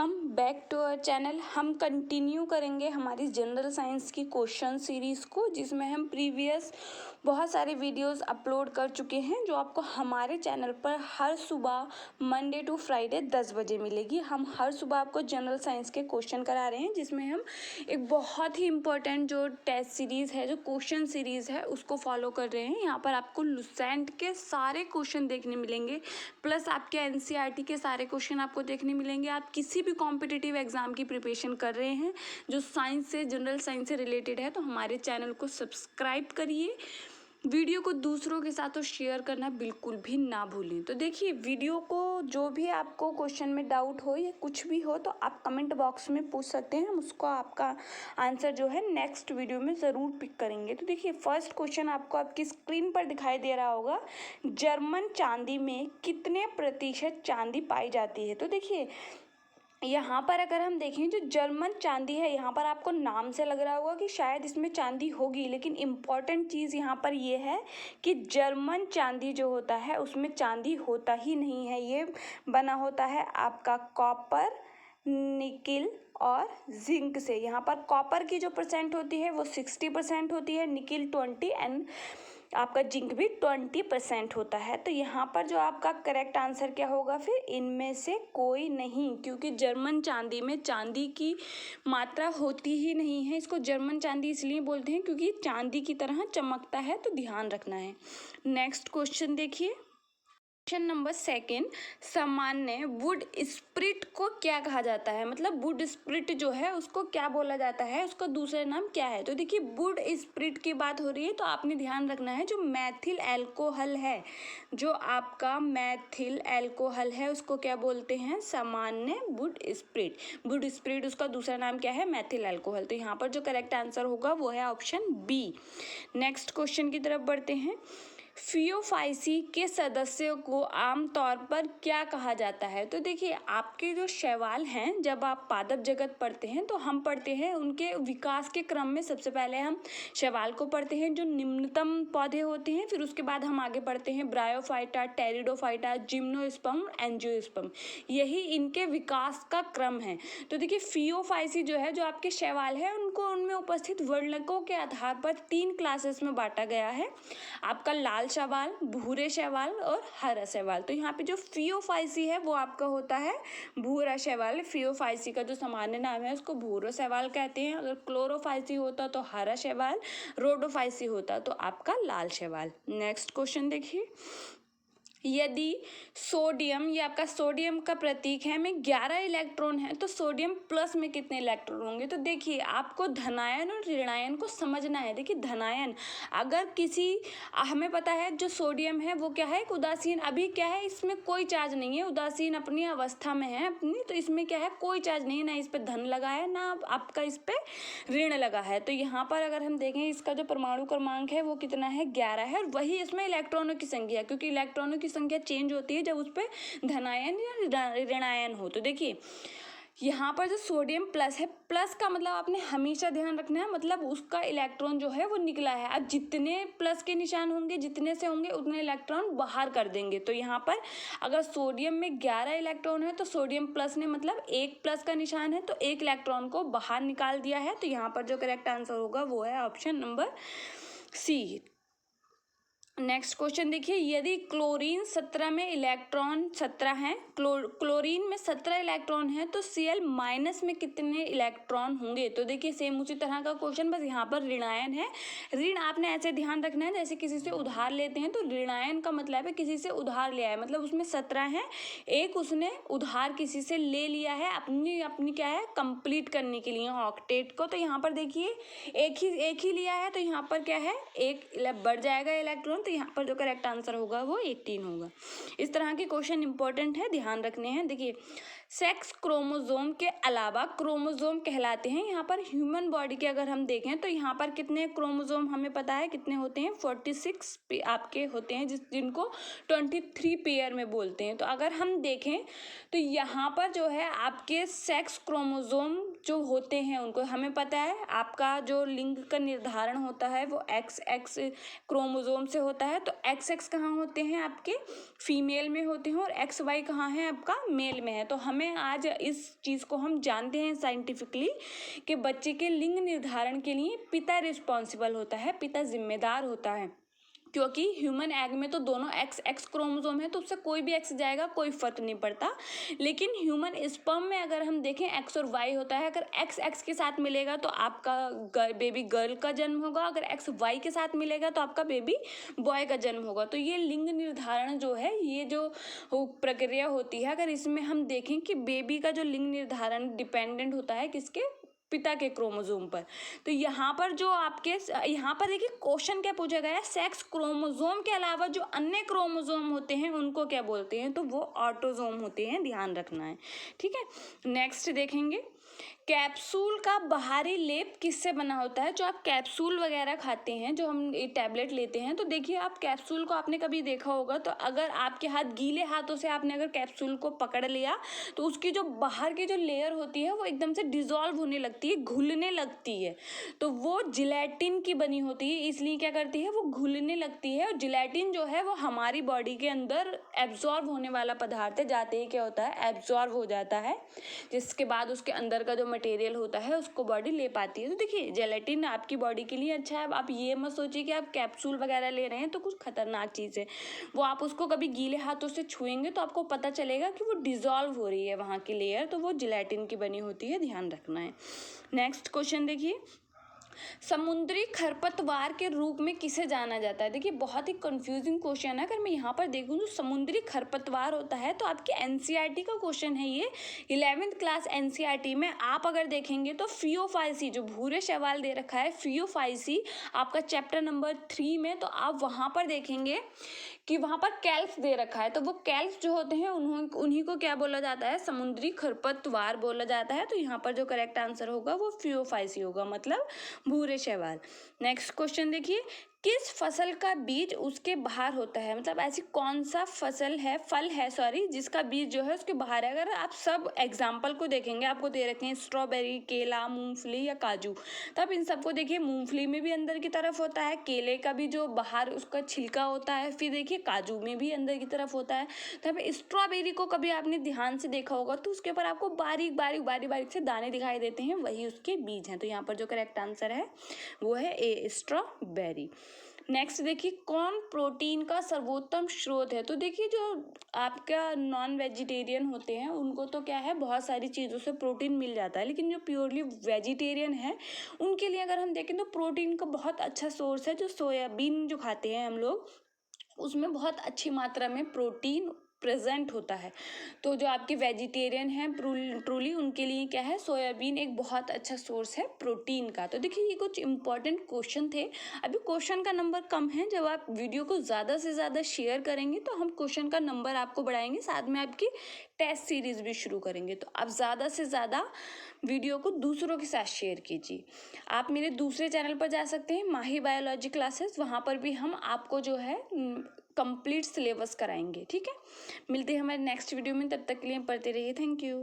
Welcome back to our channel. हम continue करेंगे हमारी जनरल साइंस की क्वेश्चन सीरीज़ को, जिसमें हम प्रीवियस बहुत सारे वीडियोस अपलोड कर चुके हैं, जो आपको हमारे चैनल पर हर सुबह मंडे टू फ्राइडे 10 बजे मिलेगी। हम हर सुबह आपको जनरल साइंस के क्वेश्चन करा रहे हैं, जिसमें हम एक बहुत ही इम्पोर्टेंट जो टेस्ट सीरीज़ है, जो क्वेश्चन सीरीज़ है, उसको फॉलो कर रहे हैं। यहाँ पर आपको लुसेंट के सारे क्वेश्चन देखने मिलेंगे, प्लस आपके एनसीईआरटी के सारे क्वेश्चन आपको देखने मिलेंगे। आप किसी भी कॉम्पिटिटिव एग्जाम की प्रिपरेशन कर रहे हैं जो साइंस से, जनरल साइंस से रिलेटेड है, तो हमारे चैनल को सब्सक्राइब करिए। वीडियो को दूसरों के साथ तो शेयर करना बिल्कुल भी ना भूलें। तो देखिए, वीडियो को जो भी आपको क्वेश्चन में डाउट हो या कुछ भी हो तो आप कमेंट बॉक्स में पूछ सकते हैं। हम उसको आपका आंसर जो है नेक्स्ट वीडियो में ज़रूर पिक करेंगे। तो देखिए, फर्स्ट क्वेश्चन आपको आपकी स्क्रीन पर दिखाई दे रहा होगा। जर्मन चांदी में कितने प्रतिशत चांदी पाई जाती है? तो देखिए, यहाँ पर अगर हम देखें, जो जर्मन चांदी है, यहाँ पर आपको नाम से लग रहा होगा कि शायद इसमें चांदी होगी, लेकिन इम्पॉर्टेंट चीज़ यहाँ पर ये है कि जर्मन चांदी जो होता है उसमें चांदी होता ही नहीं है। ये बना होता है आपका कॉपर, निकिल और जिंक से। यहाँ पर कॉपर की जो परसेंट होती है वो 60% होती है, निकिल 20 एंड आपका जिंक भी 20% होता है। तो यहाँ पर जो आपका करेक्ट आंसर क्या होगा फिर? इनमें से कोई नहीं, क्योंकि जर्मन चांदी में चांदी की मात्रा होती ही नहीं है। इसको जर्मन चांदी इसलिए बोलते हैं क्योंकि चांदी की तरह चमकता है, तो ध्यान रखना है। नेक्स्ट क्वेश्चन देखिए, क्वेश्चन नंबर सेकेंड, सामान्य वुड स्प्रिट को क्या कहा जाता है? मतलब वुड स्प्रिट जो है उसको क्या बोला जाता है, उसका दूसरा नाम क्या है? तो देखिए, वुड स्प्रिट की बात हो रही है, तो आपने ध्यान रखना है, जो मैथिल एल्कोहल है, जो आपका मैथिल एल्कोहल है, उसको क्या बोलते हैं? सामान्य वुड स्प्रिट। वुड स्प्रिट उसका दूसरा नाम क्या है? मैथिल एल्कोहल। तो यहाँ पर जो करेक्ट आंसर होगा वो है ऑप्शन बी। नेक्स्ट क्वेश्चन की तरफ बढ़ते हैं। फियोफाइसी के सदस्यों को आमतौर पर क्या कहा जाता है? तो देखिए, आपके जो शैवाल हैं, जब आप पादप जगत पढ़ते हैं तो हम पढ़ते हैं उनके विकास के क्रम में सबसे पहले हम शैवाल को पढ़ते हैं, जो निम्नतम पौधे होते हैं। फिर उसके बाद हम आगे पढ़ते हैं ब्रायोफाइटा, टेरिडोफाइटा, जिम्नोस्पर्म, एंजियोस्पर्म। यही इनके विकास का क्रम है। तो देखिए, फियोफाइसी जो है, जो आपके शैवाल है, उनको उनमें उपस्थित वर्णकों के आधार पर 3 क्लासेस में बांटा गया है। आपका लाल शैवाल, भूरे शैवाल और हरा शैवाल। तो यहाँ पे जो फियोफाइसी है वो आपका होता है भूरा शैवाल। फियोफाइसी का जो सामान्य नाम है उसको भूरा शैवाल कहते हैं। अगर क्लोरोफाइसी होता तो हरा शैवाल, रोडोफाइसी होता तो आपका लाल शैवाल। नेक्स्ट क्वेश्चन देखिए, यदि सोडियम, ये आपका सोडियम का प्रतीक है, में 11 इलेक्ट्रॉन है, तो सोडियम प्लस में कितने इलेक्ट्रॉन होंगे? तो देखिए, आपको धनायन और ऋणायन को समझना है। देखिए, धनायन, अगर किसी, हमें पता है जो सोडियम है वो क्या है? एक उदासीन, अभी क्या है, इसमें कोई चार्ज नहीं है, उदासीन अपनी अवस्था में है अपनी, तो इसमें क्या है? कोई चार्ज नहीं है, ना इस पर धन लगा है ना आपका इस पर ऋण लगा है। तो यहाँ पर अगर हम देखें, इसका जो परमाणु क्रमांक है वो कितना है? 11 है। और वही इसमें इलेक्ट्रॉनों की संख्या, क्योंकि इलेक्ट्रॉनों की संख्या चेंज होती है जब उस पर धनायन या ऋणायन हो। तो देखिए, यहाँ पर जो सोडियम प्लस है, प्लस का मतलब आपने हमेशा ध्यान रखना है, मतलब उसका इलेक्ट्रॉन जो है वो निकला है। अब जितने प्लस के निशान होंगे, जितने से होंगे उतने इलेक्ट्रॉन बाहर कर देंगे। तो यहाँ पर अगर सोडियम में 11 इलेक्ट्रॉन है तो सोडियम प्लस ने मतलब 1 प्लस का निशान है, तो 1 इलेक्ट्रॉन को बाहर निकाल दिया है। तो यहाँ पर जो करेक्ट आंसर होगा वो है option number C. Next question देखिए, यदि क्लोरीन 17 में इलेक्ट्रॉन 17 हैं, क्लोरीन में 17 इलेक्ट्रॉन है, तो Cl माइनस में कितने इलेक्ट्रॉन होंगे? तो देखिए, सेम उसी तरह का क्वेश्चन, बस यहाँ पर ऋणायन है। ऋण आपने ऐसे ध्यान रखना है, जैसे किसी से उधार लेते हैं तो ऋणायन का मतलब है किसी से उधार लिया है, मतलब उसमें 17 है, एक उसने उधार किसी से ले लिया है अपनी क्या है, कंप्लीट करने के लिए ऑक्टेट को। तो यहाँ पर देखिए, एक ही लिया है, तो यहाँ पर क्या है, एक बढ़ जाएगा इलेक्ट्रॉन। तो यहाँ पर जो करेक्ट आंसर होगा वो 18 होगा। इस तरह के क्वेश्चन इंपॉर्टेंट है, ध्यान रखने हैं। देखिए, सेक्स क्रोमोसोम के अलावा क्रोमोसोम कहलाते हैं। यहाँ पर ह्यूमन बॉडी के अगर हम देखें तो यहाँ पर कितने क्रोमोसोम हमें पता है कितने होते हैं? 46 आपके होते हैं, जिनको 23 पेयर में बोलते हैं। तो अगर हम देखें तो यहाँ पर जो है आपके सेक्स क्रोमोसोम जो होते हैं उनको हमें पता है, आपका जो लिंग का निर्धारण होता है वो XX क्रोमोसोम से होता है। तो XX कहाँ होते हैं? आपके फीमेल में होते हैं, और XY कहाँ है? आपका मेल में है। तो हमें हमें आज इस चीज़ को हम जानते हैं साइंटिफिकली कि बच्चे के लिंग निर्धारण के लिए पिता रिस्पॉन्सिबल होता है, पिता जिम्मेदार होता है, क्योंकि ह्यूमन एग में तो दोनों एक्स क्रोमोसोम है, तो उससे कोई भी एक्स जाएगा कोई फर्क नहीं पड़ता। लेकिन ह्यूमन स्पर्म में अगर हम देखें एक्स और वाई होता है, अगर एक्स एक्स के साथ मिलेगा तो आपका बेबी गर्ल का जन्म होगा, अगर एक्स वाई के साथ मिलेगा तो आपका बेबी बॉय का जन्म होगा। तो ये लिंग निर्धारण जो है, ये जो प्रक्रिया होती है, अगर इसमें हम देखें कि बेबी का जो लिंग निर्धारण डिपेंडेंट होता है किसके, पिता के क्रोमोसोम पर। तो यहाँ पर जो आपके यहाँ पर देखिए क्वेश्चन क्या पूछा गया है, सेक्स क्रोमोसोम के अलावा जो अन्य क्रोमोसोम होते हैं उनको क्या बोलते हैं, तो वो ऑटोसोम होते हैं, ध्यान रखना है, ठीक है। नेक्स्ट देखेंगे, कैप्सूल का बाहरी लेप किससे बना होता है। जो आप कैप्सूल वगैरह खाते हैं, जो हम टैबलेट लेते हैं, तो देखिए आप कैप्सूल को आपने कभी देखा होगा, तो अगर आपके हाथ गीले हाथों से आपने अगर कैप्सूल को पकड़ लिया तो उसकी जो बाहर की जो लेयर होती है वो एकदम से डिजॉल्व होने लगती है, घुलने लगती है। तो वो जिलेटिन की बनी होती है, इसलिए क्या करती है, वो घुलने लगती है। और जिलेटिन जो है वो हमारी बॉडी के अंदर एब्जॉर्ब होने वाला पदार्थ है, जाते ही क्या होता है, एब्जॉर्ब हो जाता है, जिसके बाद उसके अंदर का जो मटेरियल होता है उसको बॉडी ले पाती है। तो देखिए जेलेटिन आपकी बॉडी के लिए अच्छा है। आप ये मत सोचिए कि आप कैप्सूल वगैरह ले रहे हैं तो कुछ खतरनाक चीज़ है, वो आप उसको कभी गीले हाथों से छुएंगे तो आपको पता चलेगा कि वो डिजॉल्व हो रही है वहाँ की लेयर, तो वो जिलेटिन की बनी होती है, ध्यान रखना है। नेक्स्ट क्वेश्चन देखिए, समुद्री खरपतवार के रूप में किसे जाना जाता है। देखिए बहुत ही कंफ्यूजिंग क्वेश्चन है। अगर मैं यहाँ पर देखूँ तो समुद्री खरपतवार होता है, तो आपके एनसीईआरटी का क्वेश्चन है ये, 11th क्लास एनसीईआरटी में आप अगर देखेंगे तो फियोफाइसी, जो भूरे शैवाल दे रखा है फियोफाइसी आपका चैप्टर नंबर 3 में, तो आप वहाँ पर देखेंगे कि वहाँ पर कैल्प्स दे रखा है। तो वो कैल्प्स जो होते हैं उन्हीं को क्या बोला जाता है, समुद्री खरपतवार बोला जाता है। तो यहाँ पर जो करेक्ट आंसर होगा वो फियोफाइसी होगा, मतलब भूरे शैवाल। नेक्स्ट क्वेश्चन देखिए, किस फसल का बीज उसके बाहर होता है। मतलब ऐसी कौन सा फल है जिसका बीज जो है उसके बाहर है। अगर आप सब एग्जाम्पल को देखेंगे, आपको दे रखे हैं स्ट्रॉबेरी, केला, मूंगफली या काजू, तो आप इन सबको देखिए, मूंगफली में भी अंदर की तरफ होता है, केले का भी जो बाहर उसका छिलका होता है, फिर देखिए काजू में भी अंदर की तरफ होता है। तो अब स्ट्रॉबेरी को कभी आपने ध्यान से देखा होगा तो उसके ऊपर आपको बारीक बारीक से दाने दिखाई देते हैं, वही उसके बीज हैं। तो यहाँ पर जो करेक्ट आंसर है वो है ए, स्ट्रॉबेरी। नेक्स्ट देखिए, कौन प्रोटीन का सर्वोत्तम स्रोत है। तो देखिए जो आपका नॉन वेजिटेरियन होते हैं उनको तो क्या है, बहुत सारी चीज़ों से प्रोटीन मिल जाता है, लेकिन जो प्योरली वेजिटेरियन है उनके लिए अगर हम देखें तो प्रोटीन का बहुत अच्छा सोर्स है जो सोयाबीन जो खाते हैं हम लोग, उसमें बहुत अच्छी मात्रा में प्रोटीन प्रेजेंट होता है। तो जो आपके वेजिटेरियन हैं ट्रूली उनके लिए क्या है, सोयाबीन एक बहुत अच्छा सोर्स है प्रोटीन का। तो देखिए ये कुछ इंपॉर्टेंट क्वेश्चन थे। अभी क्वेश्चन का नंबर कम है, जब आप वीडियो को ज़्यादा से ज़्यादा शेयर करेंगे तो हम क्वेश्चन का नंबर आपको बढ़ाएंगे, साथ में आपकी टेस्ट सीरीज़ भी शुरू करेंगे। तो आप ज़्यादा से ज़्यादा वीडियो को दूसरों के साथ शेयर कीजिए। आप मेरे दूसरे चैनल पर जा सकते हैं, माही बायोलॉजी क्लासेस, वहाँ पर भी हम आपको जो है कंप्लीट सिलेबस कराएंगे, ठीक है। मिलते हैं हमारे नेक्स्ट वीडियो में, तब तक के लिए पढ़ते रहिए। Thank you.